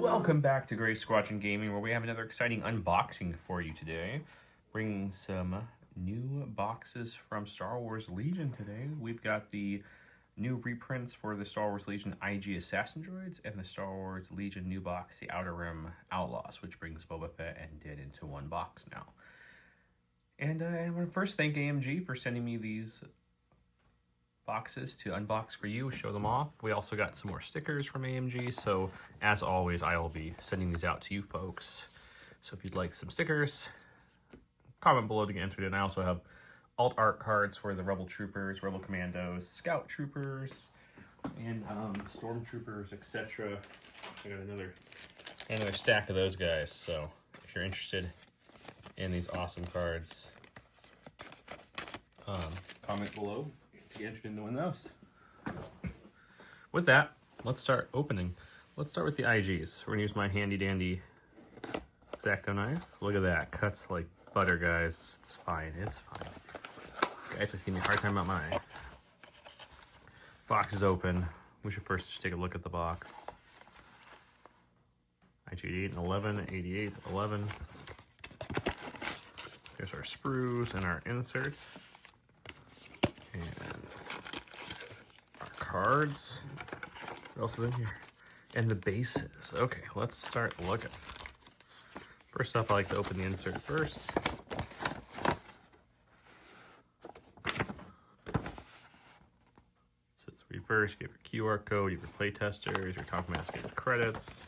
Welcome back to Gray Squadron Gaming, where we have another exciting unboxing for you today. Bringing some new boxes from Star Wars Legion today. We've got the new reprints for the Star Wars Legion IG Assassin Droids and the Star Wars Legion new box, the Outer Rim Outlaws, which brings Boba Fett and Din into one box now. And I want to first thank AMG for sending me these boxes to unbox for you, show them off. We also got some more stickers from AMG, so as always, I will be sending these out to you folks. So if you'd like some stickers, comment below to get entered in. I also have alt art cards for the Rebel Troopers, Rebel Commandos, Scout Troopers, and Stormtroopers, etc. I got another stack of those guys, so if you're interested in these awesome cards, comment below to get entered into one of those. With that, let's start opening. Let's start with the IGs. We're gonna use my handy dandy X-Acto knife. Look at that, cuts like butter, guys. It's fine, it's fine. Guys, like give me a hard time about my box is open. We should first just take a look at the box. IG 88 and 11, 88, 11. There's our sprues and our inserts. And our cards. What else is in here? And the bases. Okay, let's start looking. First off, I like to open the insert first. So it's reverse. You have your QR code, you have your playtesters, your top mask, your credits.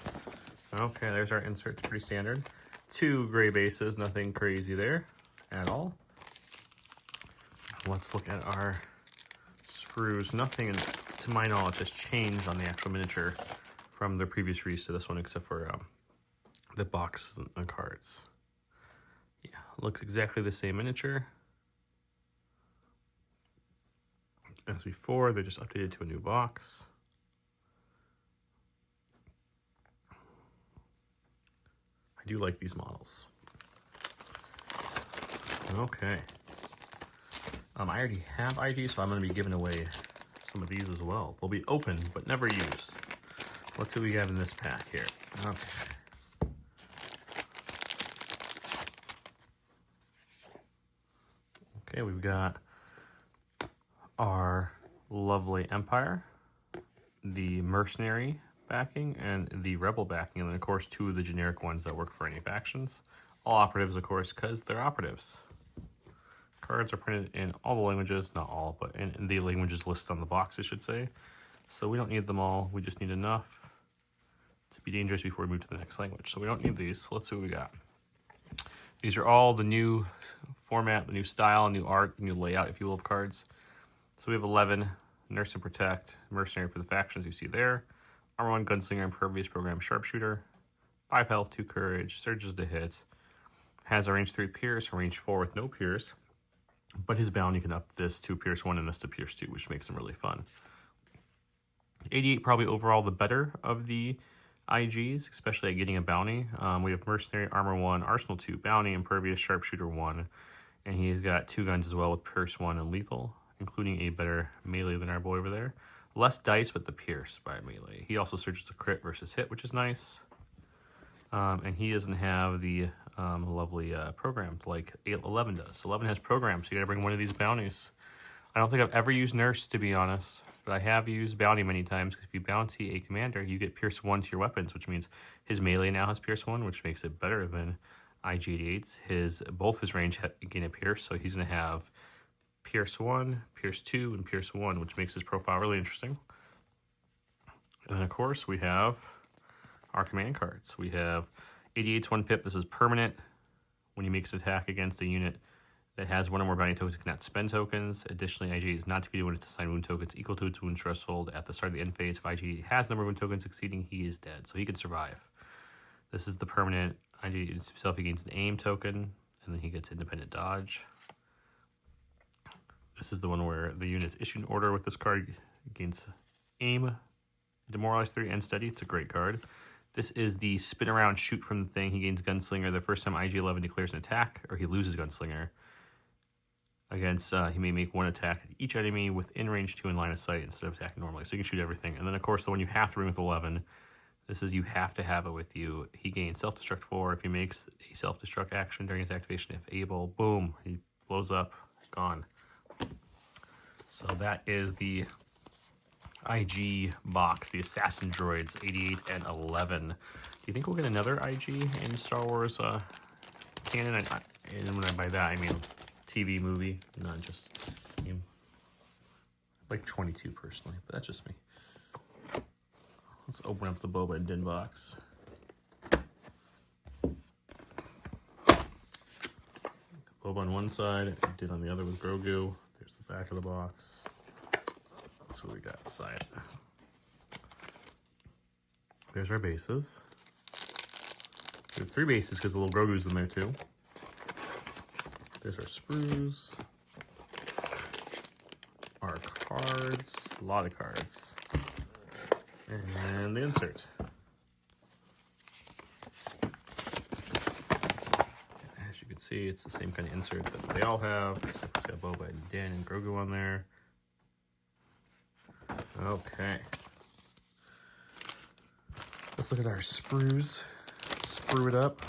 Okay, there's our inserts, pretty standard. 2 gray bases, nothing crazy there at all. Let's look at our sprues. Nothing, to my knowledge, has changed on the actual miniature from the previous release to this one, except for the box and the cards. Yeah, looks exactly the same miniature as before. They're just updated to a new box. I do like these models. Okay. I already have IG, so I'm going to be giving away some of these as well. They'll be open, but never used. Let's see what we have in this pack here. Okay. Okay, we've got our lovely Empire, the Mercenary backing, and the Rebel backing, and then, of course, 2 of the generic ones that work for any factions. All operatives, of course, because they're operatives. Cards are printed in all the languages, not all, but in the languages listed on the box, I should say. So we don't need them all. We just need enough to be dangerous before we move to the next language. So we don't need these. So let's see what we got. These are all the new format, the new style, new art, new layout, if you will, of cards. So we have 11, Nurse and Protect, Mercenary for the factions you see there. Armor 1, Gunslinger, Impervious Program, Sharpshooter. 5 health, 2 courage, surges to hit. Has a range 3 pierce, a range 4 with no pierce. But his bounty can up this to Pierce 1 and this to Pierce 2, which makes him really fun. 88 probably overall the better of the IGs, especially at getting a bounty. We have Mercenary, Armor 1, Arsenal 2, Bounty, Impervious, Sharpshooter 1. And he's got 2 guns as well with Pierce 1 and Lethal, including a better melee than our boy over there. Less dice with the Pierce by melee. He also searches the crit versus hit, which is nice. And he doesn't have the lovely programs like 11 does. 11 has programs, so you gotta bring one of these bounties. I don't think I've ever used Nurse, to be honest, but I have used Bounty many times, because if you bounty a commander, you get Pierce 1 to your weapons, which means his melee now has Pierce 1, which makes it better than IG-88's. Both his range gain a Pierce, so he's gonna have Pierce 1, Pierce 2, and Pierce 1, which makes his profile really interesting. And then, of course, we have our command cards. We have 88's 1 pip. This is permanent. When he makes an attack against a unit that has 1 or more bounty tokens, it cannot spend tokens. Additionally, IG is not defeated when it's assigned wound tokens equal to its wound threshold at the start of the end phase. If IG has number of wound tokens exceeding, he is dead, so he can survive. This is the permanent. IG himself, he gains an aim token, and then he gets independent dodge. This is the one where the unit's issued an order with this card, gains aim, demoralize 3, and steady. It's a great card. This is the spin around, shoot from the thing. He gains Gunslinger the first time IG-11 declares an attack, or he loses Gunslinger. Against, he may make 1 attack at each enemy within range 2 in line of sight instead of attacking normally. So you can shoot everything. And then, of course, the one you have to bring with 11 This is, you have to have it with you. He gains self-destruct 4 if he makes a self-destruct action during his activation. If able, boom, he blows up, gone. So that is the IG box, the Assassin Droids 88 and 11. Do you think we'll get another IG in Star Wars canon? And when I buy that, I mean TV movie, not just game. Like 22 personally, but that's just me. Let's open up the Boba and Din box. Boba on one side, Din on the other with Grogu. There's the back of the box. That's what we got inside. There's our bases. We have 3 bases because the little Grogu's in there too. There's our sprues. Our cards. A lot of cards. And the insert. As you can see, it's the same kind of insert that they all have, except it's got Boba and Din and Grogu on there. Okay. Let's look at our sprues. Sprue it up.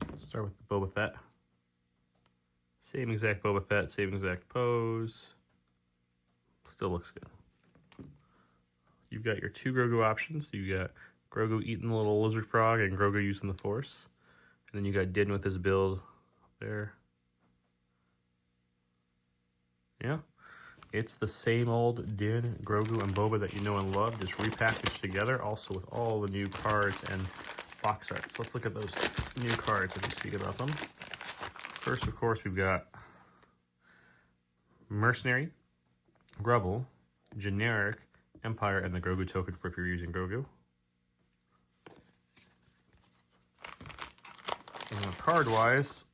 Let's start with the Boba Fett. Same exact Boba Fett, same exact pose. Still looks good. You've got your 2 Grogu options. You got Grogu eating the little lizard frog and Grogu using the Force. And then you got Din with his build up there. Yeah. It's the same old Din, Grogu, and Boba that you know and love, just repackaged together, also with all the new cards and box art. So let's look at those new cards as we speak about them. First, of course, we've got Mercenary, Rebel, Generic, Empire, and the Grogu token for if you're using Grogu. Card-wise,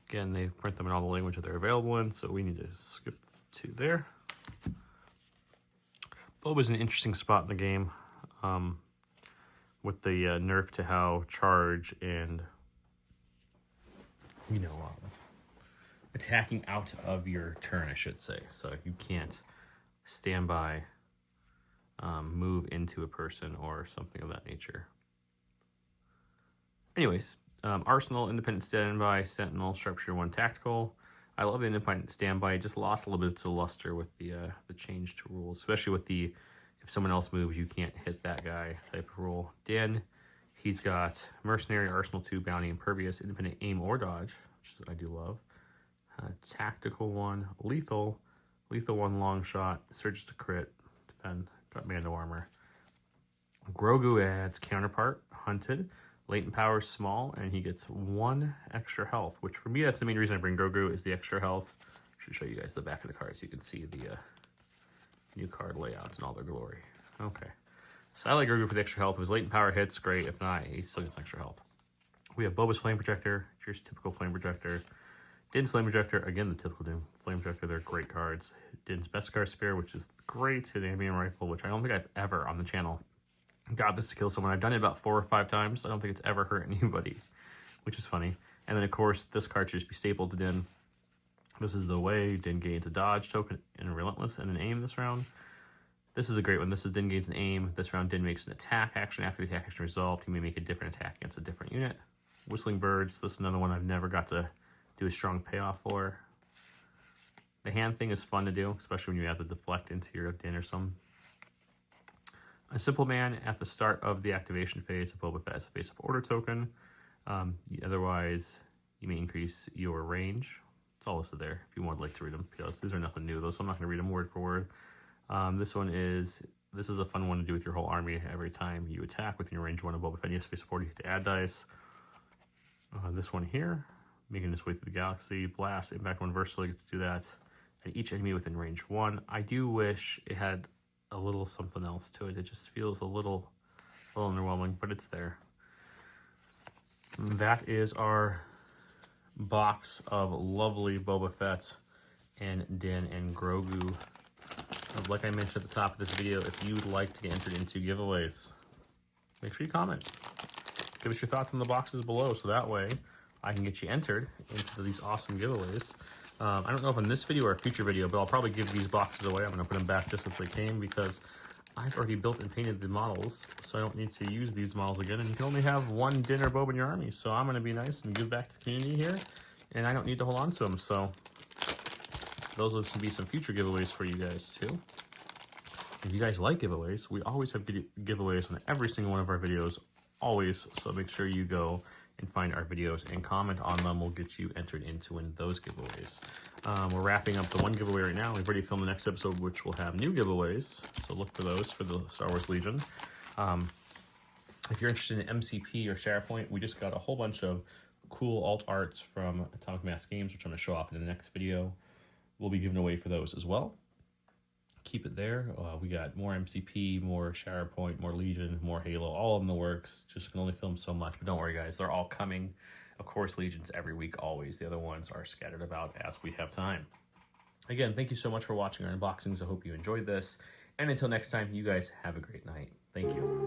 again, they print them in all the language that they're available in, so we need to skip to there. Boba's an interesting spot in the game with the nerf to how charge and, you know, attacking out of your turn, I should say. So you can't stand by, move into a person or something of that nature. Anyways, Arsenal, Independent Standby, Sentinel, Sharpshooter 1 Tactical. I love the Independent Standby. It just lost a little bit to luster with the change to rules, especially with the if someone else moves, you can't hit that guy type of rule. Din, he's got Mercenary, Arsenal 2, Bounty, Impervious, Independent Aim or Dodge, which I do love. Tactical 1, Lethal 1 Long Shot, Surges to Crit, Defend, got Mando Armor. Grogu adds Counterpart, Hunted, Latent Power Small, and he gets 1 extra health, which for me, that's the main reason I bring Grogu, is the extra health. I should show you guys the back of the card so you can see the new card layouts in all their glory. Okay. So I like Grogu for the extra health. If his Latent Power hits, great. If not, he still gets extra health. We have Boba's Flame Projector, just typical Flame Projector. Din's Flame Projector, again, the typical Din Flame Projector. They're great cards. Din's Beskar Spear, which is great. His Ambient Rifle, which I don't think I've ever on the channel got this to kill someone. I've done it about 4 or 5 times. I don't think it's ever hurt anybody, which is funny. And then, of course, this card should just be stapled to Din. This is the way Din gains a dodge token and a relentless and an aim this round. This is a great one. This is Din gains an aim. This round, Din makes an attack action. After the attack action resolved, he may make a different attack against a different unit. Whistling Birds. This is another one I've never got to do a strong payoff for. The hand thing is fun to do, especially when you have to deflect into your Din or some. A Simple Man at the start of the activation phase of Boba Fett as a face of order token. Otherwise, you may increase your range. It's all listed there if you would like to read them. Because these are nothing new though, so I'm not going to read them word for word. This is a fun one to do with your whole army. Every time you attack with your range 1 of Boba Fett, you have to face support, you have to add dice. This one here, making its way through the galaxy. Blast, impact 1 versatile, gets to do that. And each enemy within range 1. I do wish it had a little something else to it. It just feels a little underwhelming, but it's there. And that is our box of lovely Boba Fett and Din and Grogu. Like I mentioned at the top of this video, if you'd like to get entered into giveaways, make sure you comment. Give us your thoughts on the boxes below, so that way I can get you entered into these awesome giveaways. I don't know if in this video or a future video, but I'll probably give these boxes away. I'm going to put them back just as they came because I've already built and painted the models, so I don't need to use these models again. And you can only have one dinner Bob in your army, so I'm going to be nice and give back to the community here. And I don't need to hold on to them, so those will be some future giveaways for you guys too. If you guys like giveaways, we always have giveaways on every single one of our videos, always. So make sure you go and find our videos and comment on them. We'll get you entered into win those giveaways. We're wrapping up the one giveaway right now. We've already filmed the next episode, which will have new giveaways. So look for those for the Star Wars Legion. If you're interested in MCP or SharePoint, we just got a whole bunch of cool alt arts from Atomic Mass Games, which I'm going to show off in the next video. We'll be giving away for those as well. Keep it there. We got more MCP, more SharePoint, more Legion, more Halo, all in the works. Just can only film so much, but don't worry guys, they're all coming. Of course, Legions every week, always. The other ones are scattered about as we have time. Again, thank you so much for watching our unboxings. I hope you enjoyed this. And until next time, you guys have a great night. Thank you.